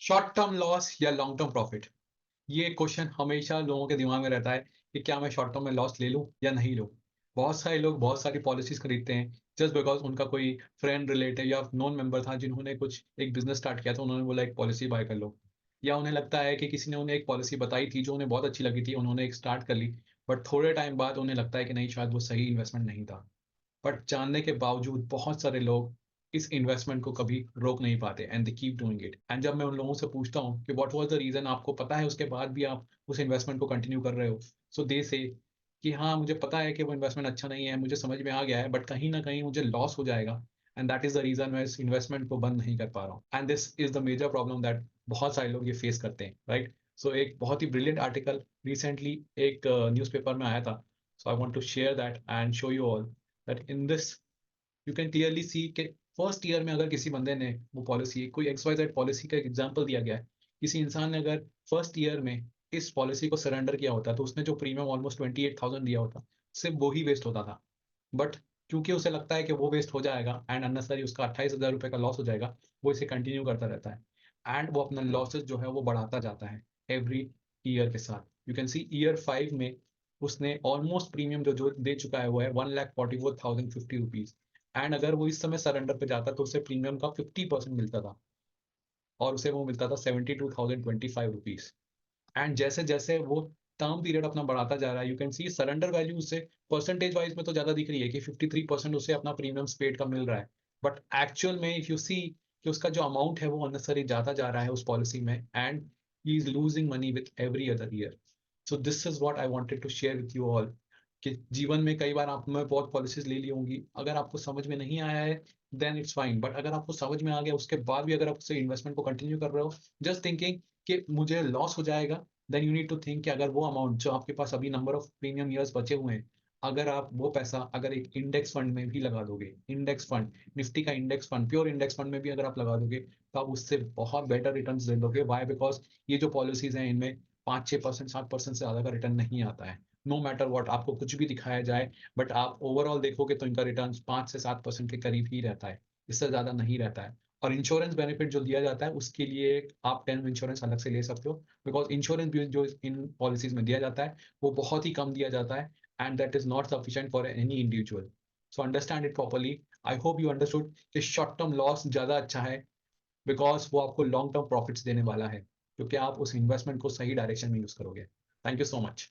Short term loss या long term profit, ये question हमेशा लोगों के दिमाग में रहता है कि क्या मैं शॉर्ट टर्म में लॉस ले लूं या नहीं लूं। बहुत सारे लोग बहुत सारी पॉलिसीज खरीदते हैं जस्ट बिकॉज उनका कोई फ्रेंड रिलेटिव या नॉन मेंबर था जिन्होंने कुछ एक बिजनेस स्टार्ट किया था, उन्होंने बोला एक पॉलिसी बाय कर लो। या उन्हें लगता है कि किसी ने उन्हें एक पॉलिसी बताई थी जो उन्हें बहुत अच्छी लगी थी, उन्होंने एक स्टार्ट कर ली। बट थोड़े टाइम बाद उन्हें लगता है कि नहीं, शायद वो सही इन्वेस्टमेंट नहीं था। बट जानने के बावजूद बहुत सारे लोग इस इन्वेस्टमेंट को कभी रोक नहीं पाते and they keep doing it. And जब मैं उन लोगों से पूछता हूँ कि व्हाट वाज द रीजन, आपको पता है उसके बाद भी आप उस इन्वेस्टमेंट को कंटिन्यू कर रहे हो, सो दे से कि हाँ मुझे पता है कि वो इन्वेस्टमेंट अच्छा नहीं है, मुझे समझ में आ गया है, बट कहीं ना कहीं मुझे लॉस हो जाएगा and that is the reason मैं इस इन्वेस्टमेंट को बंद नहीं कर पा रहा हूँ। And this is the major problem that बहुत सारे लोग ये फेस करते हैं, राइट। सो एक बहुत ही ब्रिलियंट आर्टिकल रिसेंटली एक न्यूज़पेपर में आया था, so I want to share that and show you all that in this you can clearly see कि फर्स्ट ईयर में अगर किसी बंदे ने वो पॉलिसी, कोई XYZ पॉलिसी का एग्जांपल दिया गया है, किसी इंसान ने अगर फर्स्ट ईयर में इस पॉलिसी को सरेंडर किया होता तो उसने जो प्रीमियम ऑलमोस्ट 28,000 दिया होता, सिर्फ वो ही वेस्ट होता था। बट क्योंकि उसे लगता है कि वो वेस्ट हो जाएगा एंड अननेसरी उसका 28,000 रुपये का लॉस हो जाएगा, वो इसे कंटिन्यू करता रहता है एंड वो अपना लॉसेस जो है वो बढ़ाता जाता है एवरी ईयर के साथ। यू कैन सी ईयर 5 में उसने ऑलमोस्ट प्रीमियम जो जो दे चुका है वो है 1,44,050 रुपीज। एंड अगर वो इस समय सरेंडर पे जाता तो उसे प्रीमियम का 50% मिलता था और उसे वो मिलता था 72,025 रुपीज। एंड जैसे जैसे वो टर्म पीरियड अपना बढ़ाता जा रहा है, you can see surrender value उससे परसेंटेज वाइज में तो ज्यादा दिख रही है कि 53% उसे अपना प्रीमियम पेड का मिल रहा है। बट एक्चुअल में इफ यू सी कि उसका जो अमाउंट है वो अननेसरी जाता जा रहा है उस पॉलिसी में and he is losing money with every other year. So this is what I wanted to share with you all कि जीवन में कई बार आपने बहुत पॉलिसीज ले ली होंगी, अगर आपको समझ में नहीं आया है देन इट्स फाइन, बट अगर आपको समझ में आ गया उसके बाद भी अगर आप उससे इन्वेस्टमेंट को कंटिन्यू कर रहे हो जस्ट थिंकिंग कि मुझे लॉस हो जाएगा, then you need to think कि अगर वो अमाउंट जो आपके पास अभी नंबर ऑफ प्रीमियम ईयर्स बचे हुए हैं, अगर आप वो पैसा अगर एक इंडेक्स फंड में भी लगा दोगे, इंडेक्स फंड, निफ्टी का index fund, pure index fund में भी अगर आप लगा दोगे, तो आप उससे बहुत बेटर रिटर्न दे दोगे। वाई? बिकॉज ये जो पॉलिसीज हैं इनमें 5-6%, 7% से ज्यादा का रिटर्न नहीं आता है। नो मैटर वॉट आपको कुछ भी दिखाया जाए, बट आप ओवरऑल देखोगे तो इनका रिटर्न 5 से 7% के करीब ही रहता है, इससे ज्यादा नहीं रहता है। और इंश्योरेंस बेनिफिट जो दिया जाता है उसके लिए आप टर्म इंश्योरेंस अलग से ले सकते हो, बिकॉज इंश्योरेंस भी जो इन पॉलिसीज में दिया जाता है वो बहुत ही कम दिया जाता है and that is not sufficient for any individual. So understand it properly. I hope you understood कि शॉर्ट टर्म लॉस ज्यादा अच्छा है बिकॉज वो आपको लॉन्ग टर्म प्रॉफिट्स देने वाला है, क्योंकि आप उस इन्वेस्टमेंट को सही डायरेक्शन में यूज करोगे। Thank you so much.